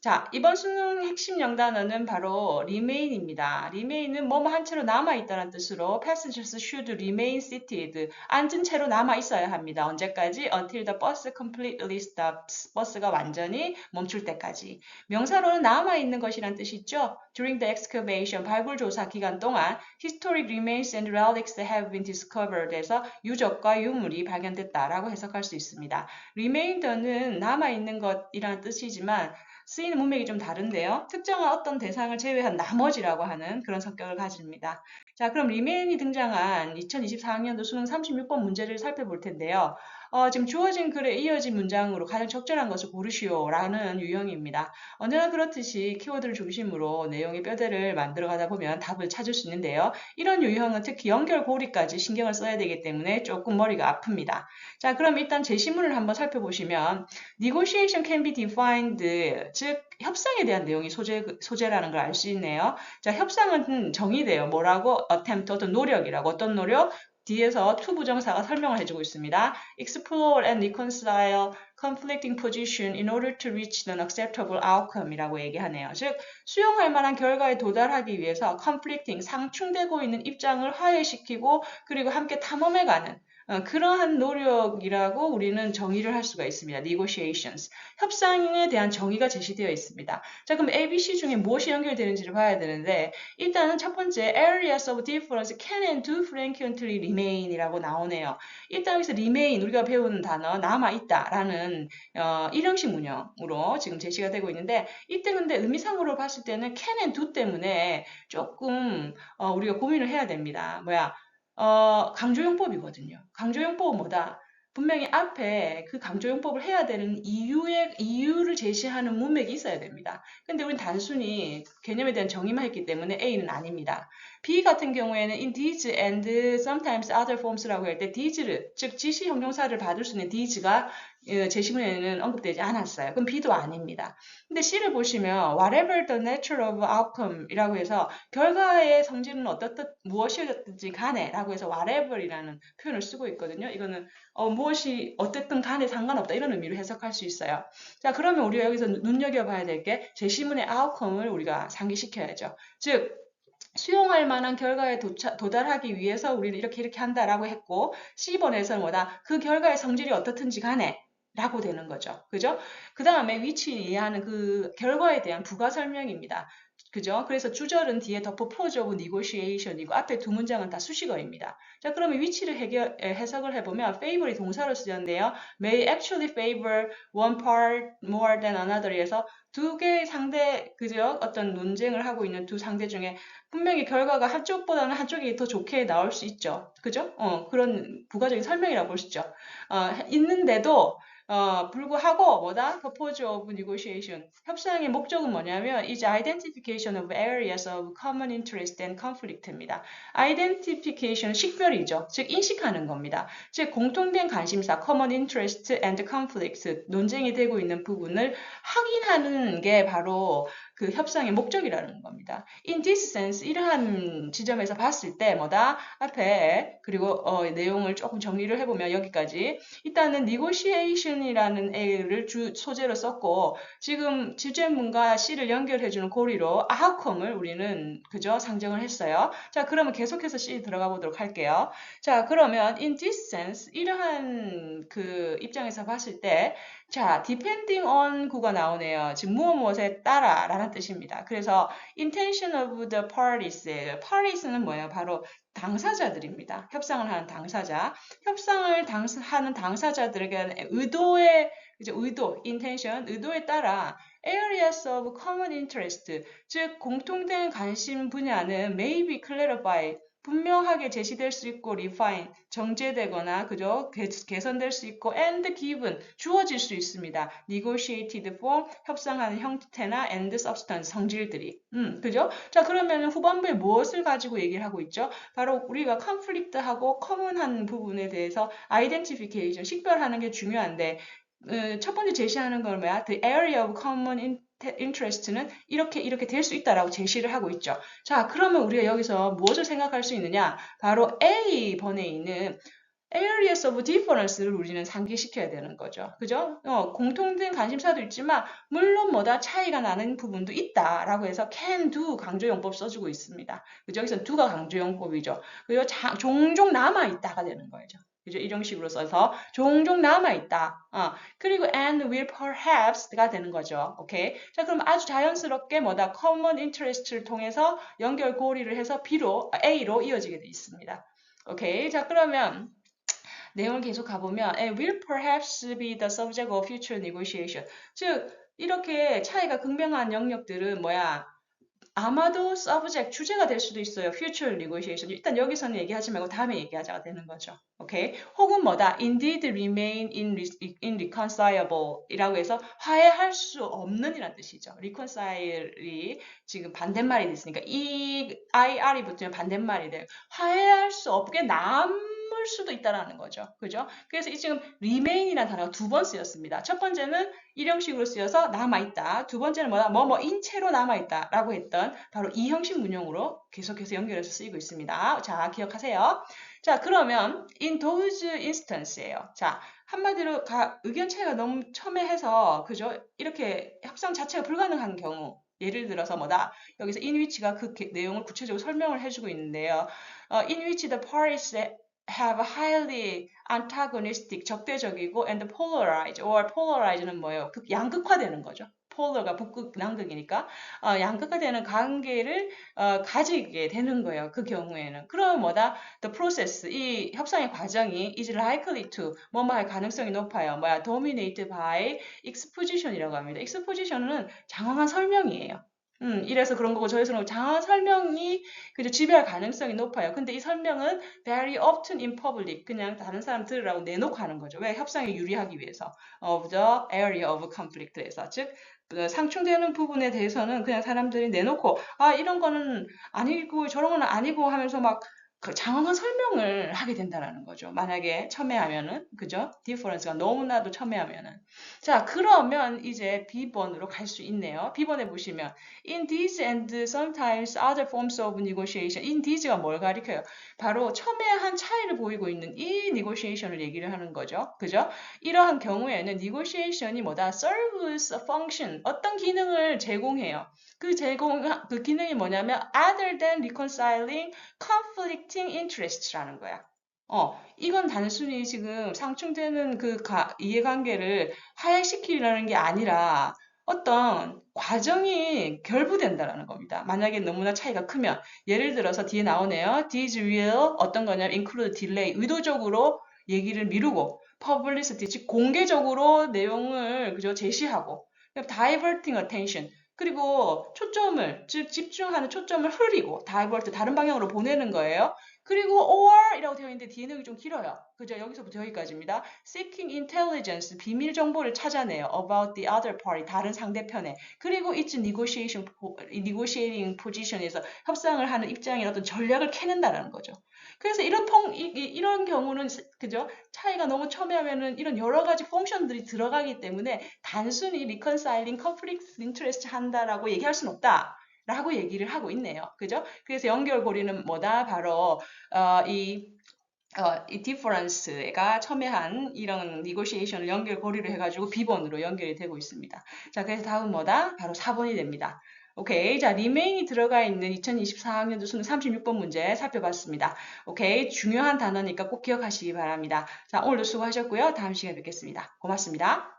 자, 이번 수능 핵심 영단어는 바로 remain입니다. remain은 뭐뭐 한 채로 남아있다는 뜻으로 passengers should remain seated. 앉은 채로 남아있어야 합니다. 언제까지? Until the bus completely stops. 버스가 완전히 멈출 때까지. 명사로는 남아있는 것이란 뜻이 있죠. During the excavation, 발굴조사 기간 동안 historic remains and relics have been discovered 해서 유적과 유물이 발견됐다라고 해석할 수 있습니다. remainder는 남아있는 것이라는 뜻이지만 쓰이는 문맥이 좀 다른데요. 특정한 어떤 대상을 제외한 나머지라고 하는 그런 성격을 가집니다. 자, 그럼 리메인이 등장한 2024학년도 수능 36번 문제를 살펴볼 텐데요. 지금 주어진 글에 이어진 문장으로 가장 적절한 것을 고르시오라는 유형입니다. 언제나 그렇듯이 키워드를 중심으로 내용의 뼈대를 만들어 가다 보면 답을 찾을 수 있는데요. 이런 유형은 특히 연결고리까지 신경을 써야 되기 때문에 조금 머리가 아픕니다. 자, 그럼 일단 제시문을 한번 살펴보시면 negotiation can be defined, 즉 협상에 대한 내용이 소재라는 걸 알 수 있네요. 자, 협상은 정의돼요. 뭐라고? attempt, 어떤 노력이라고. 어떤 노력? 뒤에서 to 부정사가 설명을 해주고 있습니다. explore and reconcile conflicting position in order to reach an acceptable outcome 이라고 얘기하네요. 즉, 수용할 만한 결과에 도달하기 위해서 conflicting, 상충되고 있는 입장을 화해시키고 그리고 함께 탐험해가는 그러한 노력이라고 우리는 정의를 할 수가 있습니다. negotiations. 협상에 대한 정의가 제시되어 있습니다. 자, 그럼 ABC 중에 무엇이 연결되는지를 봐야 되는데 일단은 첫 번째 areas of difference can and do frequently remain 이라고 나오네요. 일단 여기서 remain, 우리가 배우는 단어 남아있다라는 일형식 문형으로 지금 제시가 되고 있는데 이때 근데 의미상으로 봤을 때는 can and do 때문에 조금 우리가 고민을 해야 됩니다. 강조용법이거든요. 강조용법은 뭐다? 분명히 앞에 그 강조용법을 해야 되는 이유를 제시하는 문맥이 있어야 됩니다. 근데 우리는 단순히 개념에 대한 정의만 했기 때문에 A는 아닙니다. B 같은 경우에는 in these and sometimes other forms라고 할 때 these를, 즉 지시 형용사를 받을 수 있는 these가 제시문에는 언급되지 않았어요. 그럼 B도 아닙니다. 근데 C를 보시면 whatever the nature of outcome 이라고 해서 결과의 성질은 어떻든 무엇이었든지 간에 라고 해서 whatever이라는 표현을 쓰고 있거든요. 이거는 무엇이 어쨌든 간에 상관없다 이런 의미로 해석할 수 있어요. 자, 그러면 우리가 여기서 눈여겨봐야 될 게 제시문의 outcome을 우리가 상기시켜야죠. 즉 수용할 만한 결과에 도달하기 위해서 우리는 이렇게 한다라고 했고 C번에서는 뭐다? 그 결과의 성질이 어떻든지 간에 라고 되는 거죠. 그죠? 그 다음에 위치를 이해하는 그 결과에 대한 부가 설명입니다. 그죠? 그래서 주절은 뒤에 더 purpose of negotiation이고 앞에 두 문장은 다 수식어입니다. 자, 그러면 위치를 해석을 해보면 favor이 동사로 쓰였는데요. may actually favor one part more than another에서 두 개의 상대, 그죠? 어떤 논쟁을 하고 있는 두 상대 중에 분명히 결과가 한쪽보다는 한쪽이 더 좋게 나올 수 있죠. 그죠? 그런 부가적인 설명이라고 볼 수 있죠. 있는데도 불구하고 뭐다? Purpose of negotiation. 협상의 목적은 뭐냐면 is identification of areas of common interest and conflict입니다. identification 식별이죠. 즉 인식하는 겁니다. 즉 공통된 관심사 common interest and conflict 논쟁이 되고 있는 부분을 확인하는 게 바로 그 협상의 목적이라는 겁니다. In this sense, 이러한 지점에서 봤을 때 뭐다? 앞에 그리고 내용을 조금 정리를 해보면 여기까지 일단은 negotiation이라는 A를 소재로 썼고 지금 주제문과 C를 연결해주는 고리로 outcome을 우리는 그저 상정을 했어요. 자, 그러면 계속해서 C 들어가 보도록 할게요. 자, 그러면 in this sense 이러한 그 입장에서 봤을 때 자, depending on 구가 나오네요. 지금 무엇에 따라 라는 뜻입니다. 그래서 intention of the parties. parties는 뭐예요? 바로 당사자들입니다. 협상을 하는 당사자. 협상을 하는 당사자들에게 의도, intention, 의도에 따라 areas of common interest, 즉 공통된 관심 분야는 may be clarified, 분명하게 제시될 수 있고 refine, 정제되거나 그죠? 개선될 수 있고 and given, 주어질 수 있습니다. negotiated form, 협상하는 형태나 and substance, 성질들이. 그죠? 자, 그러면 후반부에 무엇을 가지고 얘기를 하고 있죠? 바로 우리가 conflict하고 common한 부분에 대해서 identification, 식별하는 게 중요한데 첫 번째 제시하는 건 뭐야? The area of common interest는 이렇게 될 수 있다라고 제시를 하고 있죠. 자, 그러면 우리가 여기서 무엇을 생각할 수 있느냐? 바로 A번에 있는 areas of difference를 우리는 상기시켜야 되는 거죠. 그죠? 공통된 관심사도 있지만 물론 뭐다 차이가 나는 부분도 있다라고 해서 can do 강조용법 써주고 있습니다. 그죠? 여기서 do가 강조용법이죠. 그리고 종종 남아있다가 되는 거죠. 그죠? 이런 식으로 써서 종종 남아있다. 그리고 and will perhaps가 되는 거죠. 오케이? 자, 그럼 아주 자연스럽게 뭐다 common interest를 통해서 연결고리를 해서 A로 이어지게 돼 있습니다. 오케이? 자, 그러면 내용을 계속 가보면 will perhaps be the subject of future negotiation. 즉 이렇게 차이가 극명한 영역들은 뭐야? 아마도 subject, 주제가 될 수도 있어요. future negotiation. 일단 여기서는 얘기하지 말고 다음에 얘기하자가 되는 거죠. 오케이? 혹은 뭐다? indeed remain irreconcilable 이라고 해서 화해할 수 없는 이란 뜻이죠. reconcile이 지금 반대말이 됐으니까 이 ir이 붙으면 반대말이 돼요. 화해할 수 없게 남을 수도 있다라는 거죠. 그죠? 그래서 이 지금 remain이라는 단어가 두 번 쓰였습니다. 첫 번째는 일 형식으로 쓰여서 남아있다. 두 번째는 뭐다? 인체로 남아있다 라고 했던 바로 이 형식 문형으로 계속해서 연결해서 쓰이고 있습니다. 자, 기억하세요. 자, 그러면 in those instance예요. 자, 한마디로 의견 차이가 너무 첨예해서 그죠? 이렇게 협상 자체가 불가능한 경우 예를 들어서 뭐다? 여기서 in which가 그 내용을 구체적으로 설명을 해주고 있는데요. in which the parties have highly antagonistic, 적대적이고 and polarized, or polarize는 뭐예요? 양극화되는 거죠. polar가 북극, 남극이니까 양극화되는 관계를 가지게 되는 거예요. 그 경우에는. 그럼 뭐다? The process, 이 협상의 과정이 is likely to, 할 가능성이 높아요. dominated by exposition이라고 합니다. exposition은 장황한 설명이에요. 이래서 그런 거고 저에서는 장황한 설명이 그죠 지배할 가능성이 높아요. 근데 이 설명은 very often in public 그냥 다른 사람 들으라고 내놓고 하는 거죠. 왜? 협상에 유리하기 위해서. of the area of conflict에서 즉 상충되는 부분에 대해서는 그냥 사람들이 내놓고 이런 거는 아니고 저런 거는 아니고 하면서 막 그 장황한 설명을 하게 된다는 거죠. 만약에 첨예하면은 그죠? difference가 너무나도 첨예하면은 자 그러면 이제 B번으로 갈 수 있네요. B번에 보시면 in these and sometimes other forms of negotiation. in these가 뭘 가리켜요? 바로 첨예한 차이를 보이고 있는 이 negotiation을 얘기를 하는 거죠. 그죠? 이러한 경우에는 negotiation이 뭐다? serves a function. 어떤 기능을 제공해요. 그 기능이 뭐냐면 other than reconciling conflicting interests라는 거야. 이건 단순히 지금 상충되는 그 이해관계를 화해시키려는 게 아니라 어떤 과정이 결부된다라는 겁니다. 만약에 너무나 차이가 크면 예를 들어서 뒤에 나오네요. These will 어떤 거냐면 include delay 의도적으로 얘기를 미루고 publicity 즉 공개적으로 내용을 그죠 제시하고 diverting attention 그리고 즉 집중하는 초점을 흐리고 divert 다른 방향으로 보내는 거예요. 그리고 or 이라고 되어 있는데 뒤에 내용이 좀 길어요. 그죠? 여기서부터 여기까지입니다. seeking intelligence, 비밀 정보를 찾아내요. about the other party, 다른 상대편에. 그리고 its negotiating position에서 협상을 하는 입장의 어떤 전략을 캐낸다라는 거죠. 그래서 이런 경우는 그죠? 차이가 너무 첨예하면은 이런 여러 가지 펑션들이 들어가기 때문에 단순히 reconciling conflict interest 한다라고 얘기할 수는 없다. 라고 얘기를 하고 있네요. 그죠? 그래서 연결고리는 뭐다? 바로 이 difference가 첨예한 이런 negotiation을 연결고리를 해가지고 B번으로 연결이 되고 있습니다. 자, 그래서 다음 뭐다? 바로 4번이 됩니다. 오케이. 자, remain이 들어가 있는 2024학년도 수능 36번 문제 살펴봤습니다. 오케이. 중요한 단어니까 꼭 기억하시기 바랍니다. 자, 오늘도 수고하셨고요. 다음 시간에 뵙겠습니다. 고맙습니다.